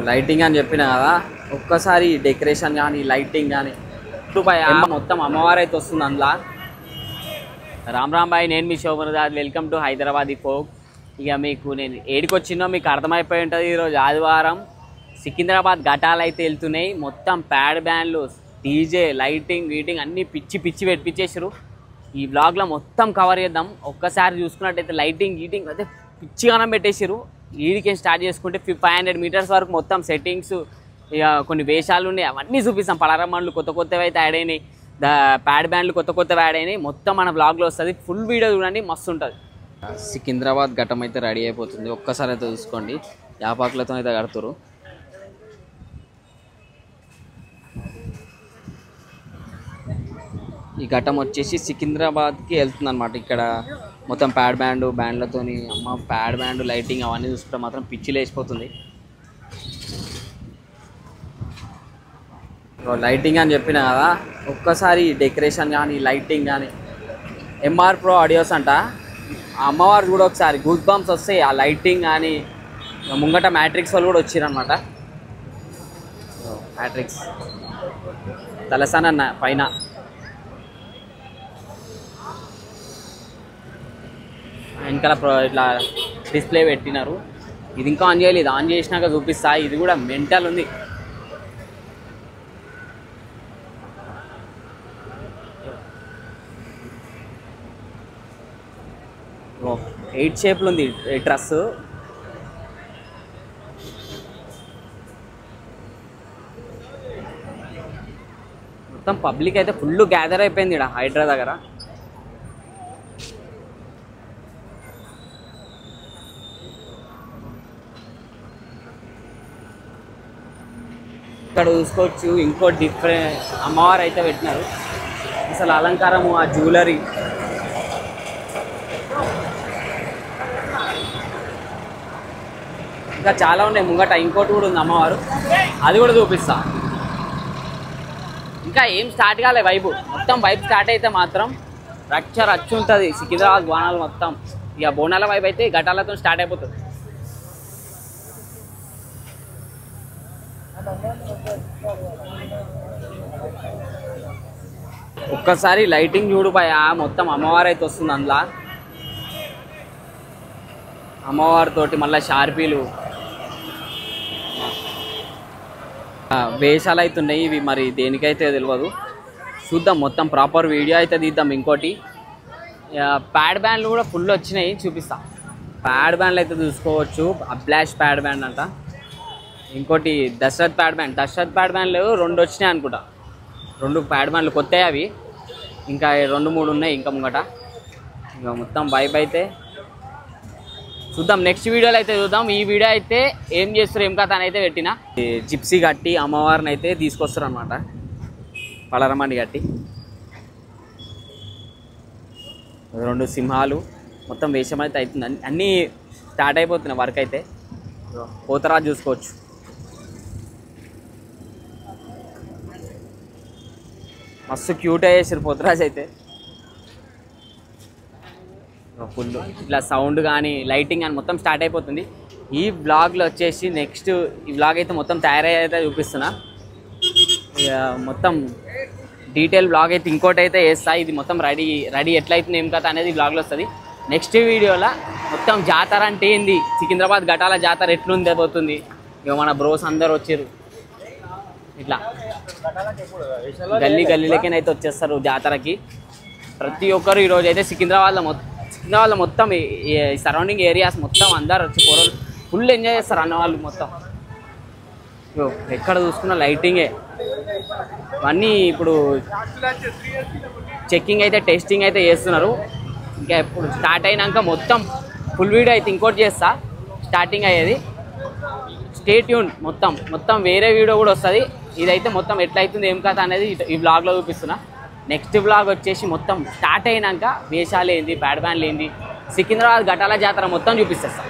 Lighting అని చెప్పిన కదా, ఒక్కసారి డెకరేషన్ కానీ లైటింగ్ కానీ మొత్తం అమ్మవారు అయితే వస్తుంది అందులో. రామ్ రామ్ భాయ్, నేను మీ Shobhanadas. Welcome to Hyderabad folk. ఇక మీకు నేను ఏడికి వచ్చినో మీకు అర్థమైపోయి ఉంటుంది. ఈరోజు ఆదివారం సికింద్రాబాద్ ఘటాలు అయితే వెళ్తున్నాయి. మొత్తం ప్యాడ్ బ్యాండ్లు, డీజే, లైటింగ్ వీటింగ్ అన్నీ పిచ్చి పిచ్చి పెట్టించేసారు. ఈ వ్లాగ్లో మొత్తం కవర్ చేద్దాం. ఒక్కసారి చూసుకున్నట్టయితే లైటింగ్ గీటింగ్ అయితే పిచ్చిగానం పెట్టేసారు. వీడికి స్టార్ట్ చేసుకుంటే 500 మీటర్స్ వరకు మొత్తం సెట్టింగ్స్, ఇక కొన్ని వేషాలు ఉన్నాయి, అవన్నీ చూపిస్తాం. పలరమ్మలు కొత్త కొత్తవి అయితే యాడ్ అయినాయి, ప్యాడ్ బ్యాండ్లు కొత్త కొత్తవి యాడ్ అయినాయి. మొత్తం మన బ్లాగ్లో వస్తుంది. ఫుల్ వీడియో చూడండి, మస్తు ఉంటుంది. సికింద్రాబాద్ ఘటం అయితే రెడీ అయిపోతుంది. ఒక్కసారి అయితే చూసుకోండి, యాపాకులతో అయితే కడుతురు. ఈ ఘటం వచ్చేసి సికింద్రాబాద్కి వెళ్తుంది అనమాట. ఇక్కడ మొత్తం ప్యాడ్ బ్యాండ్లతోని అమ్మ ప్యాడ్ బ్యాండ్ లైటింగ్ అవన్నీ చూసుకుంటే మాత్రం పిచ్చి లేచిపోతుంది. లైటింగ్ అని చెప్పిన కదా, ఒక్కసారి డెకరేషన్ కానీ లైటింగ్ కానీ ఎంఆర్ ప్రో ఆడియోస్ అంట. ఆ అమ్మవారు కూడా ఒకసారి గూస్ బంప్స్ వస్తాయి ఆ లైటింగ్ కానీ. ముంగట మ్యాట్రిక్స్ వాళ్ళు కూడా వచ్చారనమాట. మ్యాట్రిక్స్ తలసాన పైన వెనకాల ఇట్లా డిస్ప్లే పెట్టినారు. ఇది ఇంకా ఆన్ చేయాలి, ఇది ఆన్ చేసినాక చూపిస్తా. ఇది కూడా మెంటల్ ఉంది. 8 షేప్లు ఉంది డ్రెస్. మొత్తం పబ్లిక్ అయితే ఫుల్ గ్యాదర్ అయిపోయింది ఇక్కడ హైడ్రా దగ్గర. ఇక్కడ చూసుకోవచ్చు ఇంకో డిఫరెంట్ అమ్మవారు అయితే పెట్టినారు. అసలు అలంకారము, ఆ జ్యువెలరీ ఇంకా చాలా ఉన్నాయి. ముంగట ఇంకోటి కూడా ఉంది అమ్మవారు, అది కూడా చూపిస్తా. ఇంకా ఏం స్టార్ట్ కాలే వైబు. మొత్తం వైబ్ స్టార్ట్ అయితే మాత్రం రచ్చు ఉంటుంది సికింద్రాబాద్ బోనాలు మొత్తం. ఇక బోనాల వైబ్ అయితే ఘటాలతో స్టార్ట్ అయిపోతుంది. ఒక్కసారి లైటింగ్ చూడు భయ, మొత్తం అమ్మవారు అయితే వస్తుంది అందులో. అమ్మవారితోటి మళ్ళీ షార్పీలు వేషాలు అయితే ఉన్నాయి. ఇవి మరి దేనికైతే తెలియదు, చూద్దాం. మొత్తం ప్రాపర్ వీడియో అయితే తీద్దాం. ఇంకోటి ప్యాడ్ బ్యాండ్లు కూడా ఫుల్ వచ్చినాయి, చూపిస్తా. ప్యాడ్ బ్యాండ్లు అయితే చూసుకోవచ్చు. అబ్లాష్ ప్యాడ్ బ్యాండ్ అంట. ఇంకోటి దశరథ్ ప్యాడ్ బ్యాండ్లు 2 వచ్చినాయి అనుకుంటా. 2 ప్యాడ్ బ్యాండ్లు కొత్తవి అవి. ఇంకా 2-3 ఉన్నాయి ఇంకా ముంగట. ఇంకా మొత్తం వైబ్ అయితే చూద్దాం. నెక్స్ట్ వీడియోలో అయితే చూద్దాం. ఈ వీడియో అయితే ఏం చేస్తారు ఏం కథ అని అయితే పెట్టిన. జిప్సీ కట్టి అమ్మవారిని అయితే తీసుకొస్తారు అనమాట. పలరమ్మని కట్టి 2 సింహాలు మొత్తం వేషం అయితే అవుతుంది. అన్నీ స్టార్ట్ అయిపోతున్నాయి వర్క్ అయితే. పోతరాజు చూసుకోవచ్చు. మస్తు క్యూట్ అయ్యేసారు పోతరాజు అయితే. ఫుల్ ఇట్లా సౌండ్ కానీ లైటింగ్ కానీ మొత్తం స్టార్ట్ అయిపోతుంది. ఈ బ్లాగ్లో వచ్చేసి నెక్స్ట్ ఈ బ్లాగ్ అయితే మొత్తం తయారైతే చూపిస్తున్నా. మొత్తం డీటెయిల్ బ్లాగ్ అయితే ఇంకోటి అయితే వేస్తా. ఇది మొత్తం రెడీ ఎట్లయితుంది ఏం కథ అనేది బ్లాగ్లో వస్తుంది. నెక్స్ట్ వీడియోలో మొత్తం జాతర అంటే ఏంది, సికింద్రాబాద్ ఘటాల జాతర ఎట్లుంది పోతుంది. ఇక మన బ్రోస్ అందరు వచ్చారు. ఇట్లా గల్లీలకైతే వచ్చేస్తారు జాతరకి. ప్రతి ఒక్కరు ఈరోజు అయితే సికింద్రాబాద్లో మొత్తం ఈ సరౌండింగ్ ఏరియాస్ మొత్తం అందరు వచ్చి పొరలు ఫుల్ ఎంజాయ్ చేస్తారు అన్న వాళ్ళు మొత్తం. ఎక్కడ చూసుకున్న లైటింగే. ఇవన్నీ ఇప్పుడు చెక్కింగ్ అయితే టెస్టింగ్ అయితే చేస్తున్నారు. ఇంకా ఇప్పుడు స్టార్ట్ అయినాక మొత్తం ఫుల్ వీడియో అయితే ఇంకోటి చేస్తా. స్టార్టింగ్ అయ్యేది స్టే ట్యూన్. మొత్తం వేరే వీడియో కూడా వస్తుంది. ఇదైతే మొత్తం ఎట్లయితుంది ఏం కథ అనేది ఈ బ్లాగ్లో చూపిస్తున్నా. నెక్స్ట్ బ్లాగ్ వచ్చేసి మొత్తం స్టార్ట్ అయినాక వేషాలు ఏంది, ప్యాడ్ బ్యాండ్లు ఏంది, సికింద్రాబాద్ ఘటాల జాతర మొత్తం చూపిస్తాను.